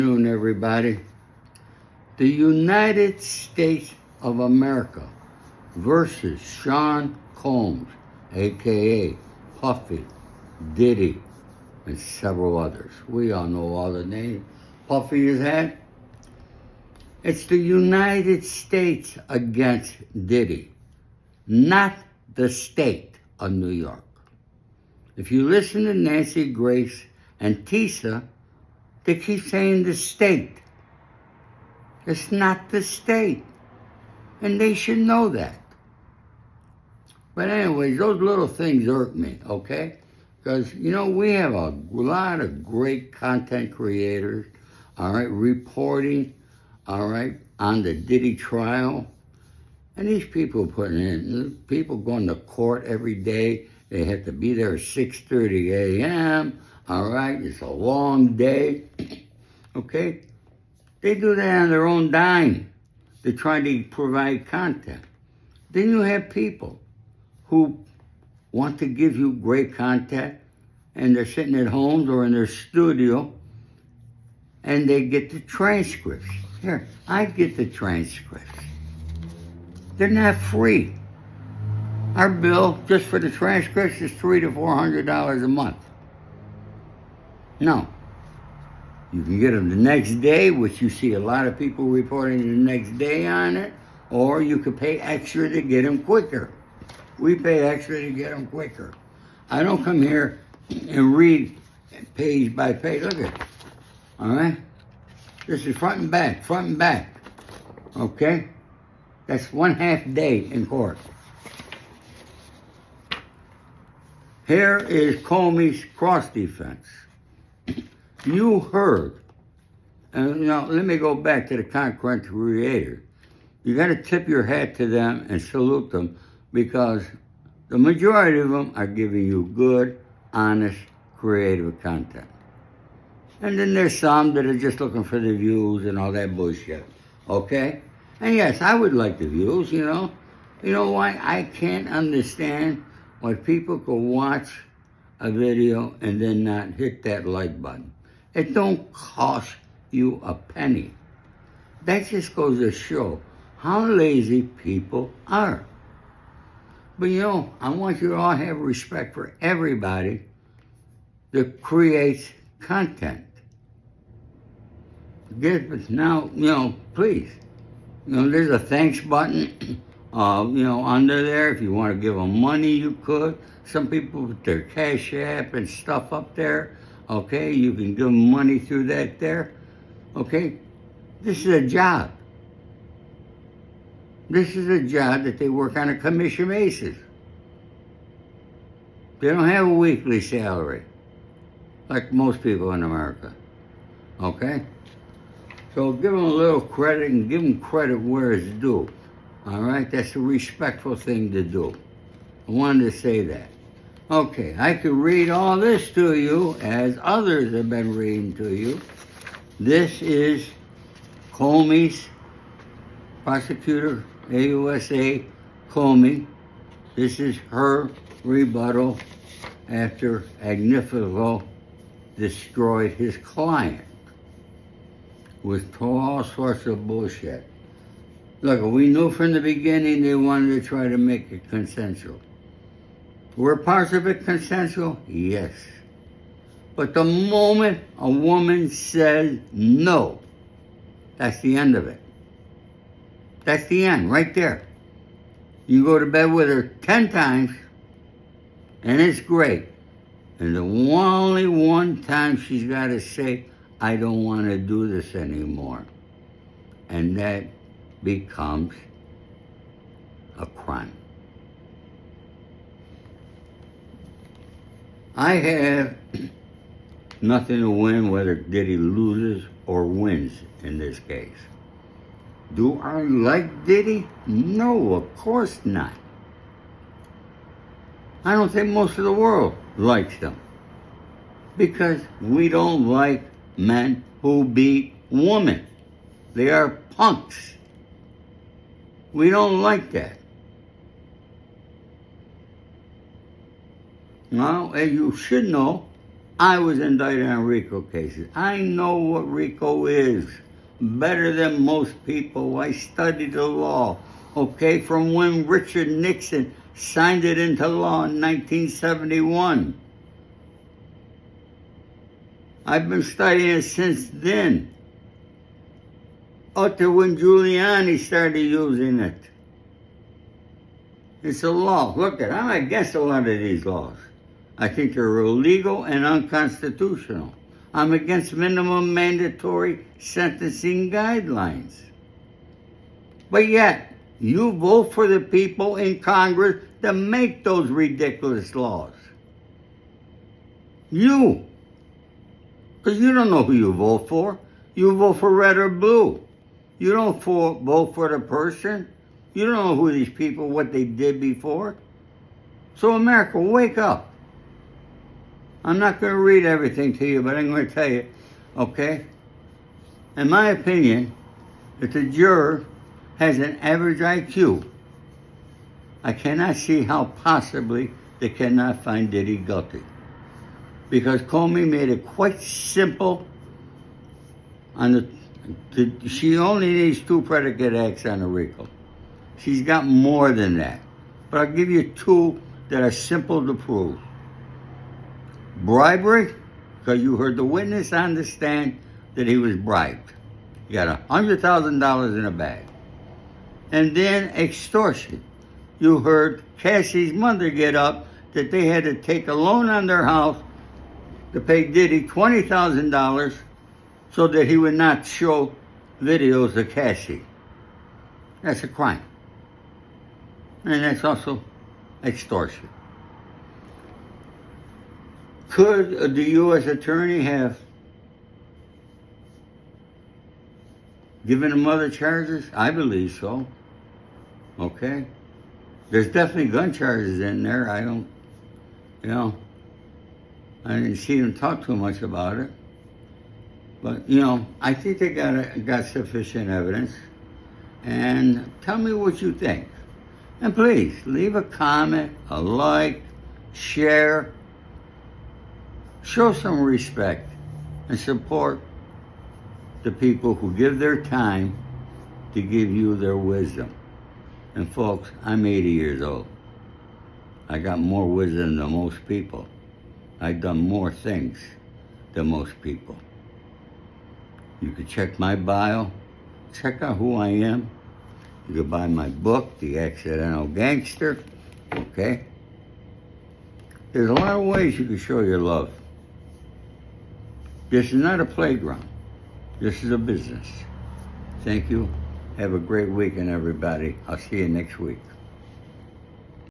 Good afternoon, everybody. The United States of America versus Sean Combs, aka Puffy, Diddy, and several others. We all know all the names Puffy has had. It's the United States against Diddy, not the state of New York. If you listen to Nancy Grace and Tisa, they keep saying the state. It's not the state. And they should know that. But anyways, those little things irk me, okay? Because, we have a lot of great content creators, all right, reporting, all right, on the Diddy trial. And these people people going to court every day. They have to be there at 6:30 a.m., all right? It's a long day, okay? They do that on their own dime. They're trying to provide content. Then you have people who want to give you great content, and they're sitting at homes or in their studio, and they get the transcripts. Here, I get the transcripts. They're not free. Our bill just for the transcripts is $300 to $400 a month. No. You can get them the next day, which you see a lot of people reporting the next day on it, or you could pay extra to get them quicker. We pay extra to get them quicker. I don't come here and read page by page. Look at it. All right? This is front and back. Okay? That's 1/2 day in court. Here is Comey's cross defense. You heard, and let me go back to the content creator. You got to tip your hat to them and salute them, because the majority of them are giving you good, honest, creative content. And then there's some that are just looking for the views and all that bullshit. Okay? And yes, I would like the views, You know why? I can't understand why people could watch a video and then not hit that like button. It don't cost you a penny. That just goes to show how lazy people are. But I want you to all have respect for everybody that creates content. Now, please. There's a thanks button, under there. If you want to give them money, you could. Some people put their Cash App and stuff up there. Okay, you can give them money through that there. Okay, this is a job. This is a job that they work on a commission basis. They don't have a weekly salary like most people in America. Okay? So give them a little credit and give them credit where it's due. All right? That's a respectful thing to do. I wanted to say that. Okay, I could read all this to you as others have been reading to you. This is Comey's prosecutor, AUSA Comey. This is her rebuttal after Agnifico destroyed his client with all sorts of bullshit. Look, we knew from the beginning they wanted to try to make it consensual. Were parts of it consensual? Yes. But the moment a woman says no, that's the end of it. That's the end, right there. You go to bed with her 10 times, and it's great. And the only one time she's got to say, I don't want to do this anymore. And that becomes a crime. I have nothing to win whether Diddy loses or wins in this case. Do I like Diddy? No, of course not. I don't think most of the world likes him, because we don't like men who beat women. They are punks. We don't like that. Now, as you should know, I was indicted on RICO cases. I know what RICO is better than most people. I studied the law, okay, from when Richard Nixon signed it into law in 1971. I've been studying it since then, up to when Giuliani started using it. It's a law. Look, I'm against a lot of these laws. I think they're illegal and unconstitutional. I'm against minimum mandatory sentencing guidelines. But yet, you vote for the people in Congress to make those ridiculous laws. You. Because you don't know who you vote for. You vote for red or blue. You don't vote for the person. You don't know who these people, what they did before. So America, wake up. I'm not going to read everything to you, but I'm going to tell you, okay? In my opinion, if the juror has an average IQ, I cannot see how possibly they cannot find Diddy guilty. Because Comey made it quite simple she only needs 2 predicate acts on the RICO. She's got more than that. But I'll give you 2 that are simple to prove. Bribery, because you heard the witness on the stand that he was bribed. He got $100,000 in a bag. And then extortion. You heard Cassie's mother get up that they had to take a loan on their house to pay Diddy $20,000 so that he would not show videos of Cassie. That's a crime. And that's also extortion. Could the U.S. attorney have given him other charges? I believe so. Okay? There's definitely gun charges in there. I didn't see him talk too much about it. But, I think they got sufficient evidence. And tell me what you think. And please, leave a comment, a like, share. Show some respect and support the people who give their time to give you their wisdom. And folks, I'm 80 years old. I got more wisdom than most people. I've done more things than most people. You can check my bio, check out who I am. You can buy my book, The Accidental Gangster, okay? There's a lot of ways you can show your love. This is not a playground. This is a business. Thank you. Have a great weekend, everybody. I'll see you next week.